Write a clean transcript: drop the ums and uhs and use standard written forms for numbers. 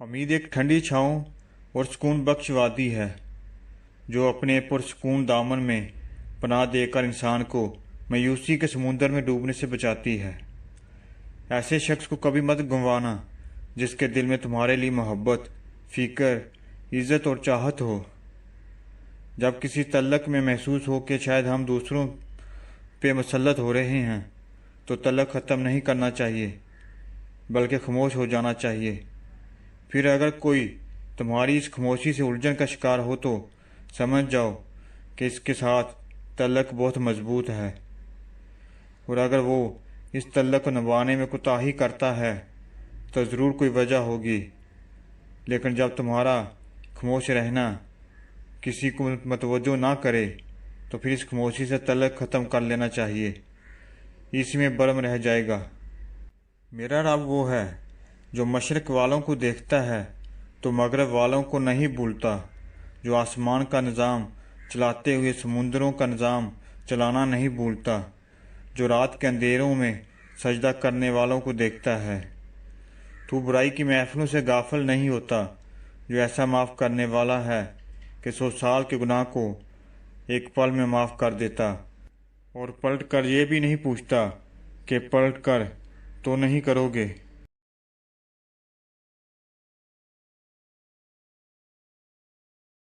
امید ایک ٹھنڈی چھاؤں اور سکون بخش وادی ہے جو اپنے پرسکون دامن میں پناہ دے کر انسان کو مایوسی کے سمندر میں ڈوبنے سے بچاتی ہے۔ ایسے شخص کو کبھی مت گنوانا جس کے دل میں تمہارے لیے محبت، فکر، عزت اور چاہت ہو۔ جب کسی تعلق میں محسوس ہو کہ شاید ہم دوسروں پہ مسلط ہو رہے ہیں تو تعلق ختم نہیں کرنا چاہیے بلکہ خاموش ہو جانا چاہیے۔ پھر اگر کوئی تمہاری اس خاموشی سے الجھن کا شکار ہو تو سمجھ جاؤ کہ اس کے ساتھ تعلق بہت مضبوط ہے، اور اگر وہ اس تعلق کو نبھانے میں کوتاہی کرتا ہے تو ضرور کوئی وجہ ہوگی۔ لیکن جب تمہارا خاموش رہنا کسی کو متوجہ نہ کرے تو پھر اس خاموشی سے تعلق ختم کر لینا چاہیے، اس میں برم رہ جائے گا۔ میرا رب وہ ہے جو مشرق والوں کو دیکھتا ہے تو مغرب والوں کو نہیں بھولتا، جو آسمان کا نظام چلاتے ہوئے سمندروں کا نظام چلانا نہیں بھولتا، جو رات کے اندھیروں میں سجدہ کرنے والوں کو دیکھتا ہے۔ تو برائی کی محفلوں سے غافل نہیں ہوتا، جو ایسا معاف کرنے والا ہے کہ 100 سال کے گناہ کو ایک پل میں معاف کر دیتا، اور پلٹ کر یہ بھی نہیں پوچھتا کہ پلٹ کر تو نہیں کرو گے۔